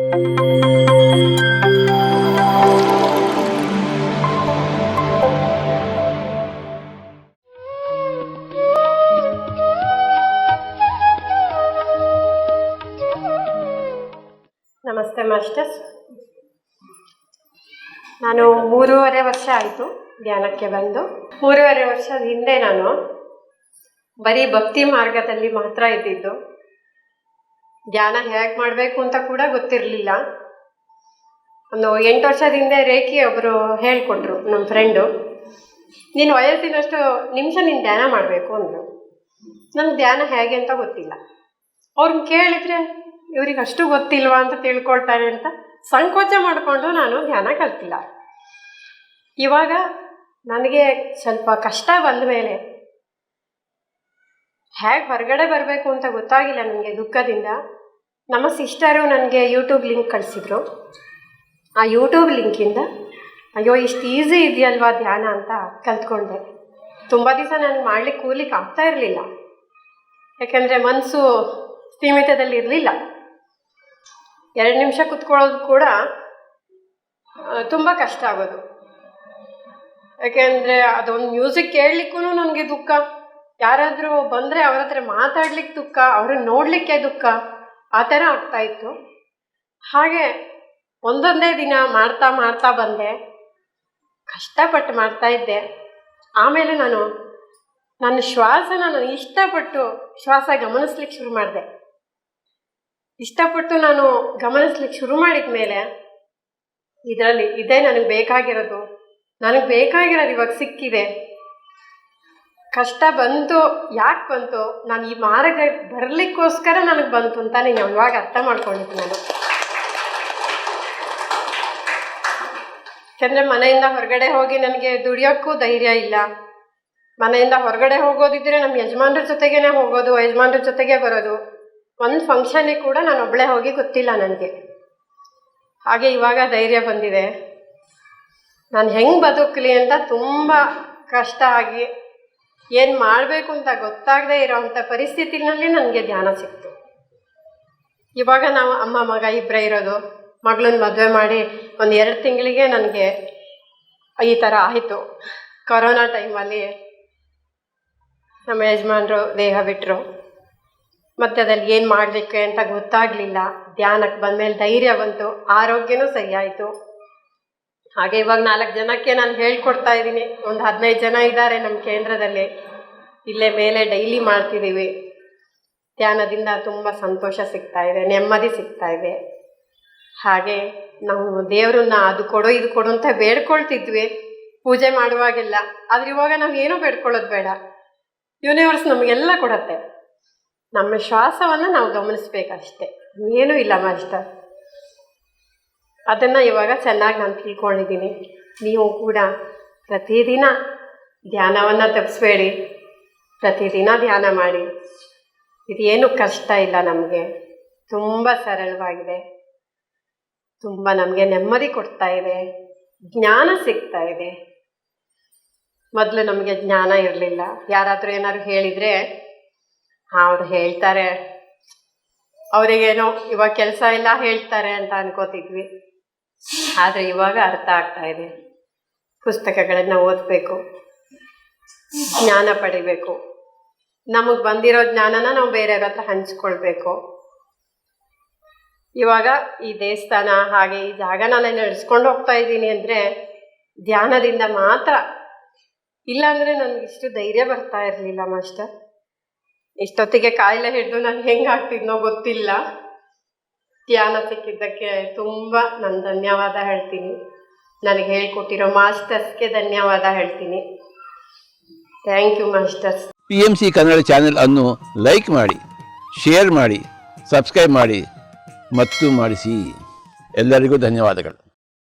ನಮಸ್ತೆ ಮಾಸ್ಟರ್ಸ್. ನಾನು 3.5 ವರ್ಷ ಆಯಿತು ಧ್ಯಾನಕ್ಕೆ ಬಂದು. 3.5 ವರ್ಷದ ಹಿಂದೆ ನಾನು ಬರೀ ಭಕ್ತಿ ಮಾರ್ಗದಲ್ಲಿ ಮಾತ್ರ ಇದ್ದಿದ್ದು. ಧ್ಯಾನ ಹೇಗೆ ಮಾಡಬೇಕು ಅಂತ ಕೂಡ ಗೊತ್ತಿರಲಿಲ್ಲ. ಒಂದು 8 ವರ್ಷದ ಹಿಂದೆ ರೇಖಿ ಒಬ್ಬರು ಹೇಳಿಕೊಟ್ರು, ನಮ್ಮ ಫ್ರೆಂಡು. ನೀನು ವಯಸ್ಸಿನಷ್ಟು ನಿಮಿಷ ನೀನು ಧ್ಯಾನ ಮಾಡಬೇಕು ಅಂದರು. ನನಗೆ ಧ್ಯಾನ ಹೇಗೆ ಅಂತ ಗೊತ್ತಿಲ್ಲ. ಅವ್ರನ್ನ ಕೇಳಿದರೆ ಇವ್ರಿಗೆ ಅಷ್ಟು ಗೊತ್ತಿಲ್ವಾ ಅಂತ ತಿಳ್ಕೊಳ್ತಾರೆ ಅಂತ ಸಂಕೋಚ ಮಾಡಿಕೊಂಡು ನಾನು ಧ್ಯಾನ ಕಲ್ತಿಲ್ಲ. ಇವಾಗ ನನಗೆ ಸ್ವಲ್ಪ ಕಷ್ಟ ಬಂದ ಮೇಲೆ ಹೇಗೆ ಹೊರಗಡೆ ಬರಬೇಕು ಅಂತ ಗೊತ್ತಾಗಿಲ್ಲ ನನಗೆ ದುಃಖದಿಂದ. ನಮ್ಮ ಸಿಸ್ಟರು ನನಗೆ ಯೂಟ್ಯೂಬ್ ಲಿಂಕ್ ಕಳಿಸಿದ್ರು. ಆ ಯೂಟ್ಯೂಬ್ ಲಿಂಕಿಂದ ಅಯ್ಯೋ ಇಷ್ಟು ಈಸಿ ಇದೆಯಲ್ವಾ ಧ್ಯಾನ ಅಂತ ಕಲ್ತ್ಕೊಂಡೆ. ತುಂಬ ದಿವಸ ನನಗೆ ಮಾಡ್ಲಿಕ್ಕೆ ಕೂರ್ಲಿಕ್ಕೆ ಆಗ್ತಾ ಇರಲಿಲ್ಲ, ಯಾಕೆಂದರೆ ಮನಸ್ಸು ಸ್ಥಿಮಿತದಲ್ಲಿ ಇರಲಿಲ್ಲ. 2 ನಿಮಿಷ ಕುತ್ಕೊಳ್ಳೋದು ಕೂಡ ತುಂಬ ಕಷ್ಟ ಆಗೋದು. ಯಾಕೆಂದರೆ ಅದೊಂದು ಮ್ಯೂಸಿಕ್ ಕೇಳಲಿಕ್ಕೂ ನನಗೆ ದುಃಖ, ಯಾರಾದರೂ ಬಂದರೆ ಅವ್ರ ಹತ್ರ ಮಾತಾಡ್ಲಿಕ್ಕೆ ದುಃಖ, ಅವ್ರನ್ನ ನೋಡಲಿಕ್ಕೆ ದುಃಖ, ಆ ಥರ ಆಗ್ತಾಯಿತ್ತು. ಹಾಗೆ ಒಂದೊಂದೇ ದಿನ ಮಾಡ್ತಾ ಮಾಡ್ತಾ ಬಂದೆ, ಕಷ್ಟಪಟ್ಟು ಮಾಡ್ತಾಯಿದ್ದೆ. ಆಮೇಲೆ ನನ್ನ ಶ್ವಾಸನ ನಾನು ಇಷ್ಟಪಟ್ಟು ಶ್ವಾಸ ಗಮನಿಸ್ಲಿಕ್ಕೆ ಶುರು ಮಾಡಿದೆ. ಇಷ್ಟಪಟ್ಟು ನಾನು ಗಮನಿಸ್ಲಿಕ್ಕೆ ಶುರು ಮಾಡಿದ ಮೇಲೆ ಇದೇ ನನಗೆ ಬೇಕಾಗಿರೋದು ಇವಾಗ ಸಿಕ್ಕಿದೆ. ಕಷ್ಟ ಬಂತು, ಯಾಕೆ ಬಂತು, ನಾನು ಈ ಮಾರ್ಗ ಬರಲಿಕ್ಕೋಸ್ಕರ ನನಗೆ ಬಂತು ಅಂತ ನಾನು ಇವಾಗ ಅರ್ಥ ಮಾಡ್ಕೊಂಡಿದ್ದೆ ನಾನು. ಯಾಕೆಂದರೆ ಮನೆಯಿಂದ ಹೊರಗಡೆ ಹೋಗಿ ನನಗೆ ದುಡಿಯೋಕ್ಕೂ ಧೈರ್ಯ ಇಲ್ಲ. ಮನೆಯಿಂದ ಹೊರಗಡೆ ಹೋಗೋದಿದ್ರೆ ನಮ್ಮ ಯಜಮಾನ್ರ ಜೊತೆಗೇ ಹೋಗೋದು, ಯಜಮಾನ್ರ ಜೊತೆಗೆ ಬರೋದು. ಒಂದು ಫಂಕ್ಷನಿಗೆ ಕೂಡ ನಾನು ಒಬ್ಬಳೇ ಹೋಗಿ ಗೊತ್ತಿಲ್ಲ ನನಗೆ. ಹಾಗೆ ಇವಾಗ ಧೈರ್ಯ ಬಂದಿದೆ. ನಾನು ಹೆಂಗೆ ಬದುಕಲಿ ಅಂತ ತುಂಬ ಕಷ್ಟ ಆಗಿ ಏನು ಮಾಡಬೇಕು ಅಂತ ಗೊತ್ತಾಗದೇ ಇರೋವಂಥ ಪರಿಸ್ಥಿತಿನಲ್ಲಿ ನನಗೆ ಧ್ಯಾನ ಸಿಕ್ತು. ಇವಾಗ ನಾವು ಅಮ್ಮ ಮಗ ಇಬ್ಬರೇ ಇರೋದು. ಮಗಳನ್ನ ಮದುವೆ ಮಾಡಿ ಒಂದು 2 ತಿಂಗಳಿಗೆ ನನಗೆ ಈ ಥರ ಆಯಿತು. ಕೊರೋನಾ ಟೈಮಲ್ಲಿ ನಮ್ಮ ಯಜಮಾನರು ದೇಹ ಬಿಟ್ಟರು. ಮಧ್ಯದಲ್ಲಿ ಏನು ಮಾಡಲಿಕ್ಕೆ ಅಂತ ಗೊತ್ತಾಗಲಿಲ್ಲ. ಧ್ಯಾನಕ್ಕೆ ಬಂದಮೇಲೆ ಧೈರ್ಯ ಬಂತು, ಆರೋಗ್ಯನೂ ಸರಿ ಆಯಿತು. ಹಾಗೆ ಇವಾಗ 4 ಜನಕ್ಕೆ ನಾನು ಹೇಳ್ಕೊಡ್ತಾ ಇದ್ದೀನಿ. ಒಂದು 15 ಜನ ಇದ್ದಾರೆ ನಮ್ಮ ಕೇಂದ್ರದಲ್ಲಿ. ಇಲ್ಲೇ ಮೇಲೆ ಡೈಲಿ ಮಾಡ್ತಿದ್ದೀವಿ. ಧ್ಯಾನದಿಂದ ತುಂಬ ಸಂತೋಷ ಸಿಗ್ತಾ ಇದೆ, ನೆಮ್ಮದಿ ಸಿಗ್ತಾ ಇದೆ. ಹಾಗೆ ನಾವು ದೇವರನ್ನ ಅದು ಕೊಡು ಇದು ಕೊಡು ಅಂತ ಬೇಡ್ಕೊಳ್ತಿದ್ವಿ ಪೂಜೆ ಮಾಡುವಾಗೆಲ್ಲ. ಆದರೆ ಇವಾಗ ನಾವು ಏನೂ ಬೇಡ್ಕೊಳ್ಳೋದು ಬೇಡ, ಯೂನಿವರ್ಸ್ ನಮಗೆಲ್ಲ ಕೊಡತ್ತೆ. ನಮ್ಮ ಶ್ವಾಸವನ್ನು ನಾವು ಗಮನಿಸ್ಬೇಕಷ್ಟೆ, ಏನೂ ಇಲ್ಲ ಮಾಸ್ಟರ್. ಅದನ್ನು ಇವಾಗ ಚೆನ್ನಾಗಿ ನಾನು ತಿಳ್ಕೊಂಡಿದ್ದೀನಿ. ನೀವು ಕೂಡ ಪ್ರತಿದಿನ ಧ್ಯಾನವನ್ನು ತಪ್ಪಿಸ್ಬೇಡಿ, ಪ್ರತಿದಿನ ಧ್ಯಾನ ಮಾಡಿ. ಇದೇನು ಕಷ್ಟ ಇಲ್ಲ, ನಮಗೆ ತುಂಬ ಸರಳವಾಗಿದೆ, ತುಂಬ ನಮಗೆ ನೆಮ್ಮದಿ ಕೊಡ್ತಾ ಇದೆ, ಜ್ಞಾನ ಸಿಗ್ತಾ ಇದೆ. ಮೊದಲು ನಮಗೆ ಜ್ಞಾನ ಇರಲಿಲ್ಲ. ಯಾರಾದರೂ ಏನಾದ್ರು ಹೇಳಿದರೆ ಅವ್ರು ಹೇಳ್ತಾರೆ, ಅವರಿಗೇನೋ ಇವಾಗ ಕೆಲಸ ಇಲ್ಲ ಹೇಳ್ತಾರೆ ಅಂತ ಅನ್ಕೋತಿದ್ವಿ. ಆದರೆ ಇವಾಗ ಅರ್ಥ ಆಗ್ತಾ ಇದೆ. ಪುಸ್ತಕಗಳನ್ನು ಓದಬೇಕು, ಜ್ಞಾನ ಪಡಿಬೇಕು. ನಮಗೆ ಬಂದಿರೋ ಜ್ಞಾನನ ನಾವು ಬೇರೆಯವ್ರ ಹತ್ರ ಹಂಚ್ಕೊಳ್ಬೇಕು. ಇವಾಗ ಈ ದೇವಸ್ಥಾನ ಹಾಗೆ ಈ ಜಾಗನೆಲ್ಲ ನಡೆಸ್ಕೊಂಡು ಹೋಗ್ತಾ ಇದ್ದೀನಿ ಅಂದರೆ ಧ್ಯಾನದಿಂದ ಮಾತ್ರ. ಇಲ್ಲಾಂದರೆ ನನಗಿಷ್ಟು ಧೈರ್ಯ ಬರ್ತಾ ಇರಲಿಲ್ಲ ಮಾಸ್ಟರ್. ಇಷ್ಟೊತ್ತಿಗೆ ಕಾಯಿಲೆ ಹಿಡಿದು ನಾನು ಹೆಂಗೆ ಆಗ್ತಿದ್ನೋ ಗೊತ್ತಿಲ್ಲ. ಧ್ಯಾನ ಸಿಕ್ಕಿದ್ದಕ್ಕೆ ತುಂಬ ನಾನು ಧನ್ಯವಾದ ಹೇಳ್ತೀನಿ. ನನಗೆ ಹೇಳ್ಕೊಟ್ಟಿರೋ ಮಾಸ್ಟರ್ಸ್ಗೆ ಧನ್ಯವಾದ ಹೇಳ್ತೀನಿ. Thank you masters. PMC Kannada channel ಅನ್ನು ಲೈಕ್ ಮಾಡಿ, ಶೇರ್ ಮಾಡಿ, ಸಬ್ಸ್ಕ್ರೈಬ್ ಮಾಡಿ ಮತ್ತು ಮಾಡಿಸಿ. ಎಲ್ಲರಿಗೂ ಧನ್ಯವಾದಗಳು.